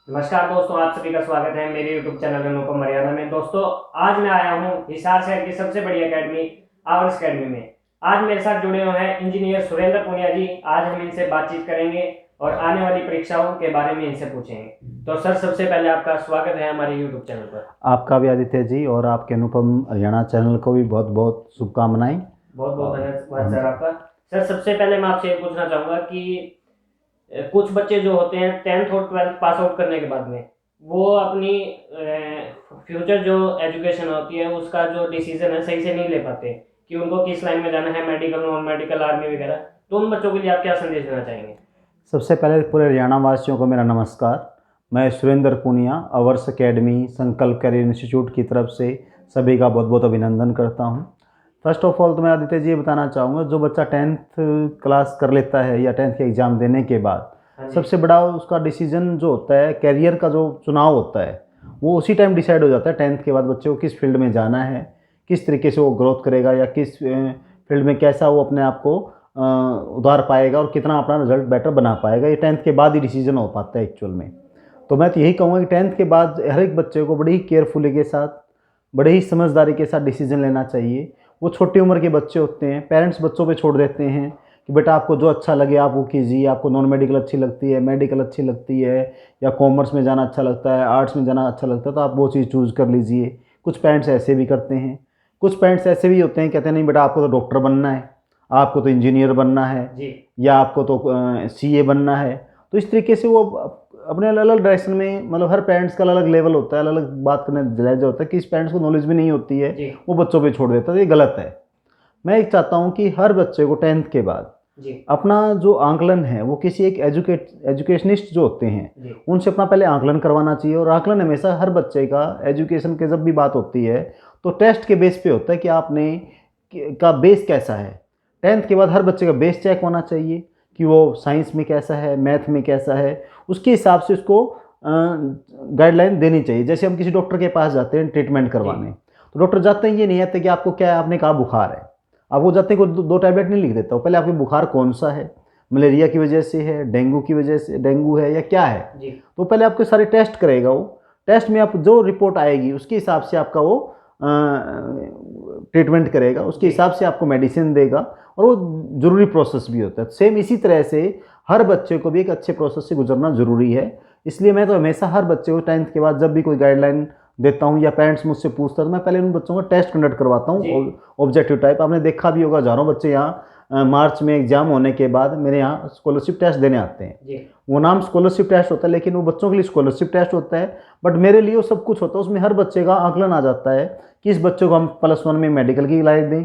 नमस्कार दोस्तों, आप सभी का स्वागत है मेरे YouTube चैनल अनुपम मर्यादा में। दोस्तों, आज मैं आया हूँ हिसार शहर की सबसे बड़ी एकेडमी आवर्स एकेडमी में। आज मेरे साथ जुड़े हुए हैं इंजीनियर सुरेंद्र पुनिया जी। आज हम इनसे बातचीत करेंगे और आने वाली परीक्षाओं के बारे में इनसे पूछेंगे। तो सर, सबसे पहले आपका स्वागत है हमारे YouTube चैनल पर। आपका भी आदित्य जी और आपके अनुपम हरियाणा चैनल को भी बहुत बहुत शुभकामनाएं। बहुत बहुत और धन्यवाद हाँ सर जी। आपका। सर, सबसे पहले मैं आपसे ये पूछना चाहूँगा कि कुछ बच्चे जो होते हैं 10th और 12th पास आउट करने के बाद में वो अपनी फ्यूचर जो एजुकेशन होती है उसका जो डिसीजन है सही से नहीं ले पाते कि उनको किस लाइन में जाना है, मेडिकल, नॉन मेडिकल, आर्मी वगैरह। तो उन बच्चों के लिए आप क्या संदेश देना चाहेंगे? सबसे पहले पूरे हरियाणा वासियों को मेरा नमस्कार। मैं सुरेंद्र पुनिया आवर्स एकेडमी संकल्प करियर इंस्टीट्यूट की तरफ से सभी का बहुत बहुत अभिनंदन करता हूं। फर्स्ट ऑफ ऑल तो मैं आदित्य जी ये बताना चाहूँगा, जो बच्चा 10th क्लास कर लेता है या 10th के एग्ज़ाम देने के बाद हाँ जी। सबसे बड़ा उसका डिसीजन जो होता है, कैरियर का जो चुनाव होता है, वो उसी टाइम डिसाइड हो जाता है। 10th के बाद बच्चे को किस फील्ड में जाना है, किस तरीके से वो ग्रोथ करेगा या किस फील्ड में कैसा वो अपने आप को उधार पाएगा और कितना अपना रिजल्ट बेटर बना पाएगा। ये 10th के बाद ही डिसीजन हो पाता है एक्चुअल में। तो मैं तो यही कहूँगा कि 10th के बाद हर एक बच्चे को बड़ी ही केयरफुली के साथ, बड़े ही समझदारी के साथ डिसीजन लेना चाहिए। वो छोटी उम्र के बच्चे होते हैं, पेरेंट्स बच्चों पे छोड़ देते हैं कि बेटा आपको जो अच्छा लगे आप वो कीजिए। आपको नॉन मेडिकल अच्छी लगती है, मेडिकल अच्छी लगती है, या कॉमर्स में जाना अच्छा लगता है, आर्ट्स में जाना अच्छा लगता है, तो आप वो चीज़ चूज़ कर लीजिए। कुछ पेरेंट्स ऐसे भी करते हैं, कुछ पेरेंट्स ऐसे भी होते हैं कहते हैं नहीं बेटा आपको तो डॉक्टर बनना है, आपको तो इंजीनियर बनना है, जी। या आपको तो सीए बनना है। तो इस तरीके से वो अपने अलग अलग डायरेक्शन में, मतलब हर पेरेंट्स का अलग अलग लेवल होता है, अलग अलग बात करने लहजा होता है कि इस पेरेंट्स को नॉलेज भी नहीं होती है, जी। वो बच्चों पे छोड़ देता है। तो ये गलत है। मैं एक चाहता हूँ कि हर बच्चे को 10th के बाद जी। अपना जो आंकलन है वो किसी एक एजुकेशनिस्ट जो होते हैं जी। उनसे अपना पहले आंकलन करवाना चाहिए। और आंकलन हमेशा हर बच्चे का, एजुकेशन के जब भी बात होती है तो टेस्ट के बेस पे होता है कि आपने का बेस कैसा है। 10th के बाद हर बच्चे का बेस चेक होना चाहिए कि वो साइंस में कैसा है, मैथ में कैसा है। उसके हिसाब से उसको गाइडलाइन देनी चाहिए। जैसे हम किसी डॉक्टर के पास जाते हैं ट्रीटमेंट जी। करवाने, तो डॉक्टर जाते हैं ये नहीं आते कि आपको क्या है, आपने कहा बुखार है। अब वो जाते हैं कोई दो टैबलेट नहीं लिख देता, वो पहले आपके बुखार कौन सा है, मलेरिया की वजह से है, डेंगू की वजह से, डेंगू है या क्या है। जी। तो पहले आपके सारे टेस्ट करेगा वो। टेस्ट में आप जो रिपोर्ट आएगी उसके हिसाब से आपका वो ट्रीटमेंट करेगा, उसके जी। हिसाब से आपको मेडिसिन देगा। और वो ज़रूरी प्रोसेस भी होता है। सेम इसी तरह से हर बच्चे को भी एक अच्छे प्रोसेस से गुजरना ज़रूरी है। इसलिए मैं तो हमेशा हर बच्चे को 10th के बाद जब भी कोई गाइडलाइन देता हूँ या पेरेंट्स मुझसे पूछता है तो मैं पहले उन बच्चों का टेस्ट कंडक्ट करवाता जी। हूँ, ऑब्जेक्टिव टाइप। आपने देखा भी होगा, हज़ारों बच्चे यहाँ मार्च में एग्जाम होने के बाद मेरे यहाँ स्कॉलरशिप टेस्ट देने आते हैं। जी। वो नाम स्कॉलरशिप टेस्ट होता है लेकिन वो बच्चों के लिए स्कॉलरशिप टेस्ट होता है, बट मेरे लिए वो सब कुछ होता है। उसमें हर बच्चे का आकलन आ जाता है कि इस बच्चे को हम +1 में मेडिकल की राय दें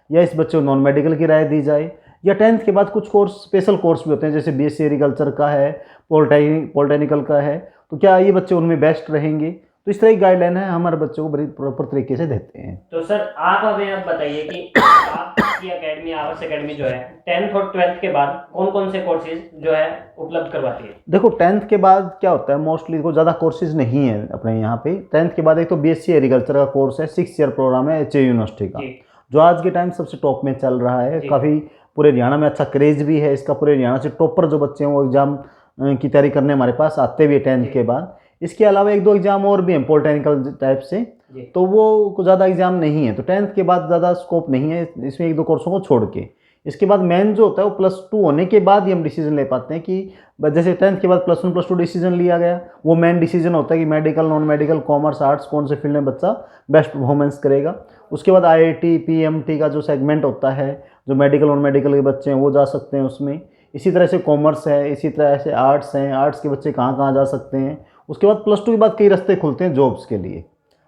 या इस बच्चे को नॉन मेडिकल की राय दी जाए। या 10th के बाद कुछ कोर्स, स्पेशल कोर्स भी होते हैं, जैसे बीएससी एग्रीकल्चर का है, पॉलिटेक्निकल का है, तो क्या ये बच्चे उनमें बेस्ट रहेंगे। तो इस तरह की गाइडलाइन है, हमारे बच्चों को बड़ी प्रॉपर तरीके से देते हैं। तो सर, आप हमें अब बताइए कि आपकी एकेडमी, आवर्स एकेडमी जो है 10th और 12th के बाद कौन कौन से कोर्सेज जो है उपलब्ध करवाती है? देखो 10th के बाद क्या होता है, मोस्टली को ज़्यादा कोर्सेज नहीं है अपने यहाँ पे। 10th के बाद एक तो बीएससी एग्रीकल्चर का कोर्स है, 6 ईयर प्रोग्राम है एचए यूनिवर्सिटी का, जी। जो आज के टाइम सबसे टॉप में चल रहा है। जी। काफ़ी पूरे हरियाणा में अच्छा क्रेज भी है इसका। पूरे हरियाणा से टॉपर जो बच्चे हैं वो एग्ज़ाम की तैयारी करने हमारे पास आते भी है 10th जी। के बाद। इसके अलावा एक दो एग्ज़ाम और भी हैं पॉलिटेक्निकल टाइप से, जी। तो वो कुछ ज़्यादा एग्ज़ाम नहीं है। तो 10th के बाद ज़्यादा स्कोप नहीं है इसमें, एक दो कोर्सों को छोड़ के। इसके बाद मेन जो होता है वो +2 होने के बाद ही हम डिसीजन ले पाते हैं कि जैसे 10th के बाद +1 +2 डिसीजन लिया गया, वो मेन डिसीजन होता है कि medical, non medical, commerce, arts, कौन से फील्ड में बच्चा बेस्ट परफॉर्मेंस करेगा। उसके बाद आईआईटी पीएमटी का जो सेगमेंट होता है, जो मेडिकल नॉन मेडिकल के बच्चे हैं वो जा सकते हैं उसमें। इसी तरह से कॉमर्स है, इसी तरह से आर्ट्स हैं, आर्ट्स के बच्चे कहाँ कहाँ जा सकते हैं। उसके बाद +2 के बाद कई रास्ते खुलते हैं जॉब्स के लिए।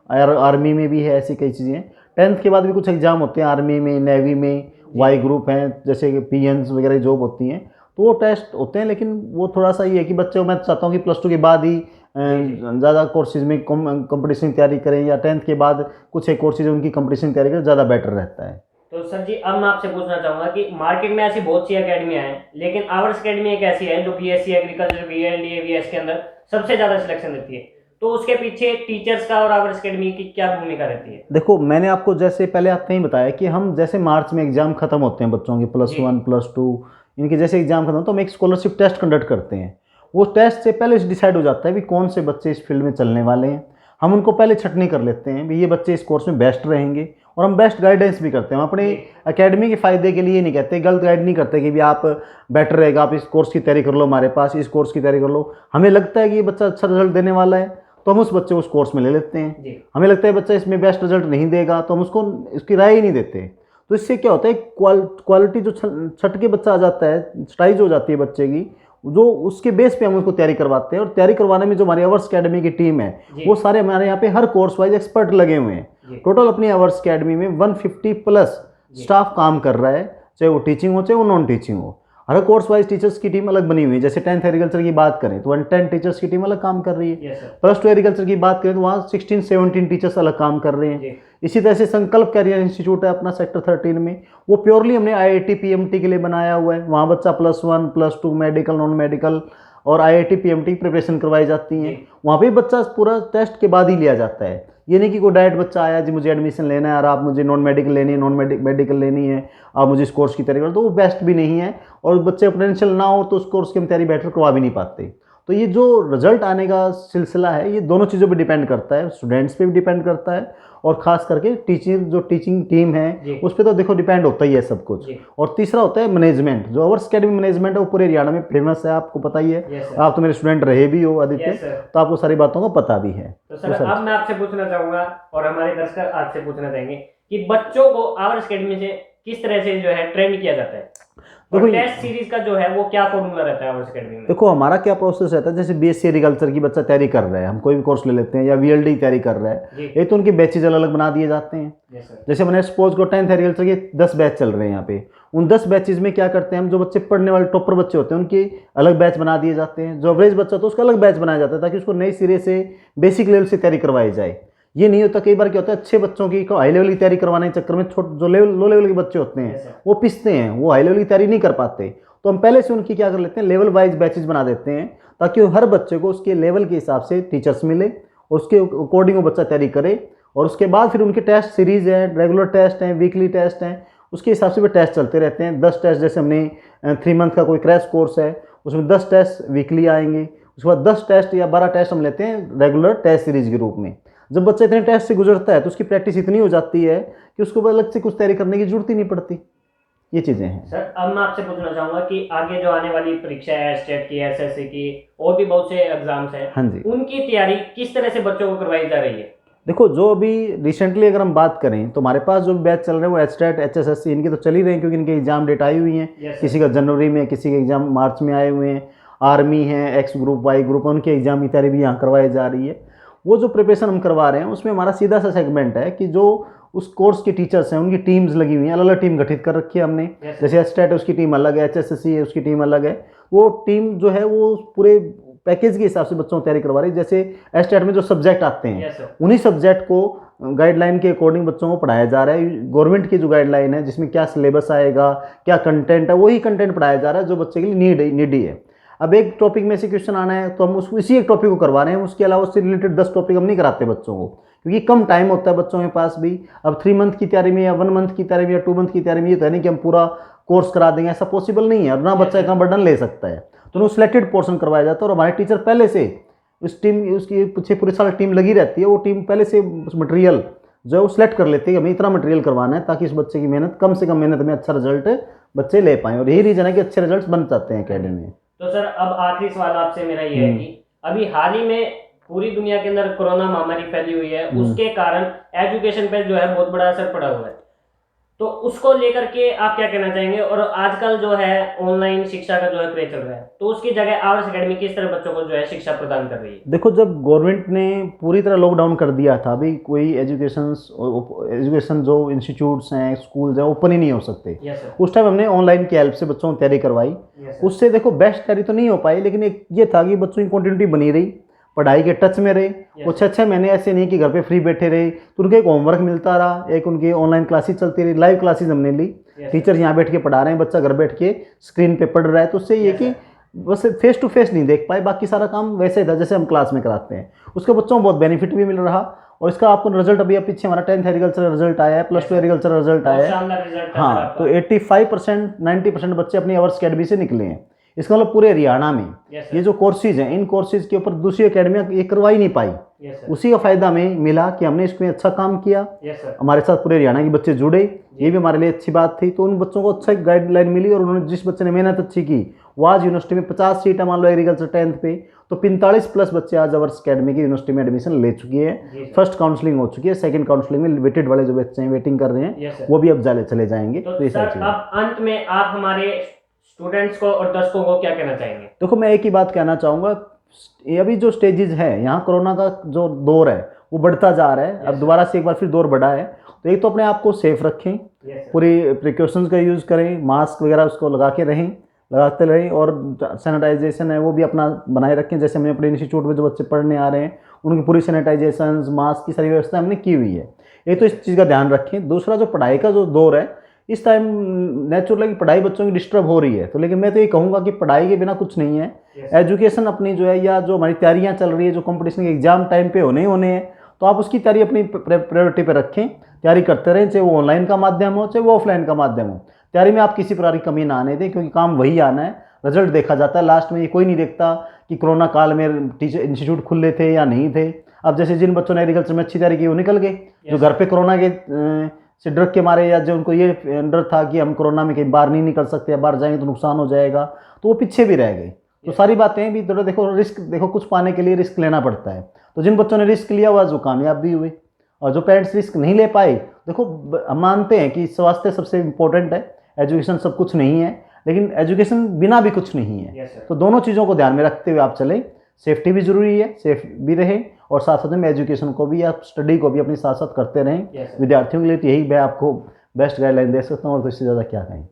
आर्मी में भी है, ऐसी कई चीज़ें। 10th के बाद भी कुछ एग्ज़ाम होते हैं आर्मी में, नेवी में, वाई ग्रुप हैं, जैसे कि पीएन्स वगैरह जॉब होती हैं, तो वो टेस्ट होते हैं। लेकिन वो थोड़ा सा ये है कि बच्चे, मैं चाहता हूँ कि +2 के बाद ही ज़्यादा कोर्सेज में कंपटीशन की तैयारी करें, या 10th के बाद कुछ एक कोर्सेज उनकी कंपटीशन की तैयारी करें, ज़्यादा बेटर रहता है। तो सर जी, अब मैं आपसे पूछना चाहूँगा कि मार्केट में ऐसी बहुत सी एकेडमियाँ हैं, लेकिन आवर्स एकेडमी एक ऐसी है जो बीएससी एग्रीकल्चर, बीएलडीए, बीएस के अंदर सबसे ज़्यादा सिलेक्शन देती है। तो उसके पीछे टीचर्स का और आवर्स एकेडमी की क्या भूमिका रहती है? देखो मैंने आपको जैसे पहले आपने ही बताया कि हम जैसे मार्च में एग्ज़ाम खत्म होते हैं बच्चों के, +1 +2 इनके जैसे एग्ज़ाम खत्म, तो हम एक स्कॉलरशिप टेस्ट कंडक्ट करते हैं। वो टेस्ट से पहले डिसाइड हो जाता है भी कौन से बच्चे इस फील्ड में चलने वाले हैं। हम उनको पहले छटनी कर लेते हैं भी ये बच्चे इस कोर्स में बेस्ट रहेंगे, और हम बेस्ट गाइडेंस भी करते हैं। हम अपने एकेडमी के फ़ायदे के लिए नहीं कहते, गलत गाइड नहीं करते कि भी आप बेटर रहेगा, आप इस कोर्स की तैयारी कर लो, हमारे पास इस कोर्स की तैयारी कर लो। हमें लगता है कि ये बच्चा अच्छा रिजल्ट देने वाला है तो हम उस बच्चे को उस कोर्स में ले लेते हैं। हमें लगता है बच्चा इसमें बेस्ट रिजल्ट नहीं देगा तो हम उसको उसकी राय ही नहीं देते। तो इससे क्या होता है, क्वालिटी जो छट के बच्चा आ जाता है, स्टाइज हो जाती है बच्चे की, जो उसके बेस पे हम उसको तैयारी करवाते हैं। और तैयारी करवाने में जो हमारी अवर्स अकेडमी की टीम है वो सारे हमारे यहाँ पे हर कोर्स वाइज एक्सपर्ट लगे हुए हैं। टोटल अपनी अवर्स अकेडमी में 150 प्लस स्टाफ काम कर रहा है, चाहे वो टीचिंग हो चाहे वो नॉन टीचिंग हो। हर कोर्स वाइज टीचर्स की टीम अलग बनी हुई है। जैसे 10th एग्रीकल्चर की बात करें तो 110 टीचर्स की टीम अलग काम कर रही है। +2 एग्रीकल्चर की बात करें तो वहाँ 16-17 टीचर्स अलग काम कर रहे हैं। इसी तरह से संकल्प कैरियर इंस्टीट्यूट है अपना सेक्टर 13 में, वो प्योरली हमने IIT PMT के लिए बनाया हुआ है। वहाँ बच्चा +1 +2 मेडिकल नॉन मेडिकल और IIT PMT की प्रिपरेशन करवाई जाती है। वहाँ पे बच्चा पूरा टेस्ट के बाद ही लिया जाता है। ये नहीं कि कोई डायरेक्ट बच्चा आया जी मुझे एडमिशन लेना है और आप मुझे नॉन मेडिकल लेनी है, नॉन मेडिकल लेनी है, आप मुझे इस कोर्स की तैयारी करो, तो वो बेस्ट भी नहीं है। और बच्चे पोटेंशियल ना हो तो उस कोर्स की हम तैयारी बेटर करवा भी नहीं पाते। तो ये जो रिजल्ट आने का सिलसिला है ये दोनों चीज़ों पे डिपेंड करता है, स्टूडेंट्स पे भी डिपेंड करता है और खास करके टीचिंग टीम है उस पर तो देखो डिपेंड होता ही है सब कुछ। और तीसरा होता है मैनेजमेंट। जो अवर्स अकेडमी मैनेजमेंट है वो पूरे हरियाणा में फेमस है, आपको पता ही है। आप तो मेरे स्टूडेंट रहे भी हो आदित्य, तो आपको सारी बातों का पता भी है। तो सर अब मैं आपसे पूछना चाहूँगा और हमारे दर्शक आपसे पूछना चाहेंगे कि बच्चों को अवर्स अकेडमी से किस तरह से जो है ट्रेन किया जाता है, देखो टेस्ट सीरीज का जो है वो क्या फॉर्मूला रहता है अवर्स अकेडमी में? देखो हमारा क्या प्रोसेस रहता है, जैसे BSc एग्रीकल्चर की बच्चा तैयारी कर रहा है, हम कोई भी कोर्स ले लेते हैं, या VLD तैयारी कर रहा है, ये तो उनके बैचेज अलग अलग बना दिए जाते हैं। जैसे मैंने सपोज को 10th एग्रीकल्चर के 10 बैच चल रहे हैं यहाँ पे, उन 10 बैचेज में क्या करते हैं हम, जो बच्चे पढ़ने वाले टॉपर बच्चे होते हैं उनके अलग बैच बना दिए जाते हैं। जो एवरेज बच्चा होता है उसका अलग बैच बनाया जाता है ताकि उसको नई सिरे से बेसिक लेवल से तैयारी करवाई जाए। ये नहीं होता, कई बार क्या होता है अच्छे बच्चों की हाई लेवल की तैयारी करवाने के चक्कर में जो लो लेवल के बच्चे होते हैं वो पिसते हैं, वो हाई लेवल की तैयारी नहीं कर पाते। तो हम पहले से उनकी क्या कर लेते हैं, लेवल वाइज बैचेज बना देते हैं ताकि हर बच्चे को उसके लेवल के हिसाब से टीचर्स मिले और उसके अकॉर्डिंग वो बच्चा तैयारी करे। और उसके बाद फिर उनके टेस्ट सीरीज है, रेगुलर टेस्ट हैं, वीकली टेस्ट हैं, उसके हिसाब से भी टेस्ट चलते रहते हैं। 10 टेस्ट, जैसे हमने 3 मंथ का कोई क्रैश कोर्स है उसमें 10 टेस्ट वीकली आएंगे। उसके बाद 10 टेस्ट या 12 टेस्ट हम लेते हैं रेगुलर टेस्ट सीरीज के रूप में। जब बच्चा इतने टेस्ट से गुजरता है तो उसकी प्रैक्टिस इतनी हो जाती है कि उसको अलग से कुछ तैयारी करने की जरूरत ही नहीं पड़ती। ये चीज़ें हैं। सर अब मैं आपसे पूछना चाहूँगा कि आगे जो आने वाली परीक्षा है, स्टेट की, SSC की और भी बहुत से एग्जाम्स हैं, हाँ जी, उनकी तैयारी किस तरह से बच्चों को करवाई जा रही है? देखो जो अभी रिसेंटली अगर हम बात करें तो हमारे पास जो बैच चल रहे हैं वो HTET HSSC इनके तो चल ही रहे हैं, क्योंकि इनके एग्जाम डेट आई हुई हैं। किसी का जनवरी में, किसी के एग्जाम मार्च में आए हुए हैं। आर्मी है, X ग्रुप, Y ग्रुप, उनके एग्जाम की तैयारी भी यहाँ करवाई जा रही है। वो जो प्रिपरेशन हम करवा रहे हैं उसमें हमारा सीधा सा सेगमेंट है कि जो उस कोर्स के टीचर्स हैं उनकी टीम्स लगी हुई हैं, अलग अलग टीम गठित कर रखी है हमने। जैसे HTET है उसकी टीम अलग है, HSSC है उसकी टीम अलग है। वो टीम जो है वो पूरे पैकेज के हिसाब से बच्चों को तैयारी करवा रही है। जैसे HTET में जो सब्जेक्ट आते हैं उन्हीं सब्जेक्ट को गाइडलाइन के अकॉर्डिंग बच्चों को पढ़ाया जा रहा है। गवर्नमेंट की जो गाइडलाइन है जिसमें क्या सिलेबस आएगा, क्या कंटेंट है, वही कंटेंट पढ़ाया जा रहा है जो बच्चे के लिए नीडी है। अब एक टॉपिक में से क्वेश्चन आना है तो हम उसको इसी एक टॉपिक को करवा रहे हैं, उसके अलावा उससे रिलेटेड 10 टॉपिक हम नहीं कराते बच्चों को, क्योंकि कम टाइम होता है बच्चों के पास भी। अब 3 मंथ की तैयारी में या 1 मंथ की तैयारी में या 2 मंथ की तैयारी में ये तो है नहीं कि हम पूरा कोर्स करा देंगे, ऐसा पॉसिबल नहीं है और ना बच्चा इतना बर्डन ले सकता है। तो उन्हें सिलेक्टेड पोर्शन करवाया जाता है और हमारे टीचर पहले से उस टीम, उसकी पीछे पूरे साल टीम लगी रहती है। वो टीम पहले से उस मटेरियल जो है वो सिलेक्ट कर लेती है कि हमें इतना मटेरियल करवाना है ताकि इस बच्चे की मेहनत, कम से कम मेहनत में अच्छा रिजल्ट बच्चे ले पाएँ। और यही रीज़न है कि अच्छे रिजल्ट बन जाते हैं अकेडमी में। तो सर अब आखिरी सवाल आपसे मेरा ये है कि अभी हाल ही में पूरी दुनिया के अंदर कोरोना महामारी फैली हुई है, उसके कारण एजुकेशन पे जो है बहुत बड़ा असर पड़ा हुआ है, तो उसको लेकर के आप क्या कहना चाहेंगे? और आजकल जो है ऑनलाइन शिक्षा का जो है क्रेज चल रहा है, तो उसकी जगह आवर्स अकेडमी किस तरह बच्चों को जो है शिक्षा प्रदान कर रही है? देखो जब गवर्नमेंट ने पूरी तरह लॉकडाउन कर दिया था, अभी कोई एजुकेशन जो इंस्टीट्यूट्स हैं, स्कूल्स हैं, ओपन ही नहीं हो सकते। उस टाइम हमने ऑनलाइन की हेल्प से बच्चों को तैयारी करवाई। उससे देखो बेस्ट तैयारी तो नहीं हो पाई, लेकिन एक ये था कि बच्चों की कंटिन्यूटी बनी रही, पढ़ाई के टच में रहे। वो 6-6 महीने ऐसे नहीं कि घर पे फ्री बैठे रहे, तो उनको एक होमवर्क मिलता रहा, एक उनकी ऑनलाइन क्लासेस चलती रही, लाइव क्लासेस हमने ली। टीचर यहाँ बैठ के पढ़ा रहे हैं, बच्चा घर बैठ के स्क्रीन पे पढ़ रहा है। तो उससे ये कि बस फेस टू फेस नहीं देख पाए, बाकी सारा काम वैसे था जैसे हम क्लास में कराते हैं। उसके बच्चों को बहुत बेनिफिट भी मिल रहा। और इसका आपको रिजल्ट अभी पीछे हमारा 10th एग्रीकल्चर रिजल्ट आया है, +2 एग्रीकल्चर रिजल्ट आया है। हाँ, तो 85% 90% बच्चे अपनी अवर्स अकेडमी से निकले हैं। इसका मतलब पूरे हरियाणा में Yes, ये sir. जो कोर्सेज हैं, इन कोर्सेज के ऊपर दूसरी अकेडमियाँ ये करवा ही नहीं पाई। Yes, sir. उसी का फ़ायदा हमें मिला कि हमने इसमें अच्छा काम किया, Yes, sir. हमारे साथ पूरे हरियाणा के बच्चे जुड़े, ये भी हमारे लिए अच्छी बात थी। तो उन बच्चों को अच्छा गाइडलाइन मिली और उन्होंने जिस बच्चे ने मेहनत अच्छी की वो आज यूनिवर्सिटी में 50 सीट है, मान लो एग्रीकल्चर 10th पे, तो 45 प्लस बच्चे आज अवर्स अकेडमी की यूनिवर्सिटी में एडमिशन ले चुके जी, हैं। सर। फर्स्ट काउंसलिंग हो चुकी है, सेकंड काउंसलिंग में वेटेड वाले जो बच्चे हैं वेटिंग कर रहे हैं, Yes, sir. वो भी अब चले जाएंगे। तो ये सारी सर चीज़ें। अब अंत में आप हमारे स्टूडेंट्स को और दर्शकों को क्या कहना चाहेंगे? देखो मैं एक ही बात कहना चाहूँगा, ये अभी जो स्टेजेस है, यहाँ कोरोना का जो दौर है वो बढ़ता जा रहा है। अब दोबारा से एक बार फिर दौर बढ़ा है, तो एक तो अपने आप को सेफ रखें, Yes, sir. पूरी प्रिकॉशंस का यूज़ करें, मास्क वगैरह उसको लगाते रहें और सैनिटाइजेशन है वो भी अपना बनाए रखें। जैसे हमने अपने इंस्टीट्यूट में जो बच्चे पढ़ने आ रहे हैं उनकी पूरी सैनिटाइजेशन, मास्क की सारी व्यवस्था हमने की हुई है। एक तो इस चीज़ का ध्यान रखें। दूसरा, जो पढ़ाई का जो दौर है इस टाइम नेचुरल की पढ़ाई बच्चों की डिस्टर्ब हो रही है, तो लेकिन मैं तो ये कहूँगा कि पढ़ाई के बिना कुछ नहीं है। Yes. एजुकेशन अपनी जो है, या जो हमारी तैयारियाँ चल रही है, जो कंपटीशन के एग्जाम टाइम पे होने ही होने हैं, तो आप उसकी तैयारी अपनी प्रायोरिटी पे रखें, तैयारी करते रहें, चाहे वो ऑनलाइन का माध्यम हो चाहे वो ऑफलाइन का माध्यम हो। तैयारी में आप किसी प्रकार की कमी ना आने दें, क्योंकि काम वही आना है, रिजल्ट देखा जाता है लास्ट में। ये कोई नहीं देखता कि कोरोना काल में टीचर इंस्टीट्यूट खुले थे या नहीं थे। अब जैसे जिन बच्चों ने एग्रीकल्चर में अच्छी तैयारी की वो निकल गए, जो घर पे कोरोना के से डर के मारे, या जो उनको ये डर था कि हम कोरोना में कहीं बाहर नहीं निकल सकते या बाहर जाएंगे तो नुकसान हो जाएगा, तो वो पीछे भी रह गए। तो सारी बातें भी थोड़ा देखो, रिस्क देखो, कुछ पाने के लिए रिस्क लेना पड़ता है। तो जिन बच्चों ने रिस्क लिया हुआ वो कामयाब भी हुए, और जो पेरेंट्स रिस्क नहीं ले पाए, देखो हम मानते हैं कि स्वास्थ्य सबसे इम्पोर्टेंट है, एजुकेशन सब कुछ नहीं है, लेकिन एजुकेशन बिना भी कुछ नहीं है। Yes, sir. तो दोनों चीज़ों को ध्यान में रखते हुए आप चलें, सेफ्टी भी जरूरी है, सेफ भी रहे, और साथ साथ में एजुकेशन को भी, आप स्टडी को भी अपनी साथ साथ करते रहें। Yes, sir. विद्यार्थियों के लिए तो यही मैं आपको बेस्ट गाइडलाइन दे सकता हूँ, और तो इससे ज़्यादा क्या कहें।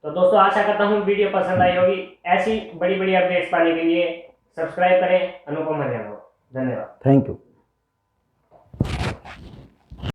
तो दोस्तों आशा करता हूँ वीडियो पसंद आई होगी। ऐसी बड़ी बड़ी अपडेट्स पाने के लिए सब्सक्राइब करें अनुपम हरियाणा को। धन्यवाद। Thank you.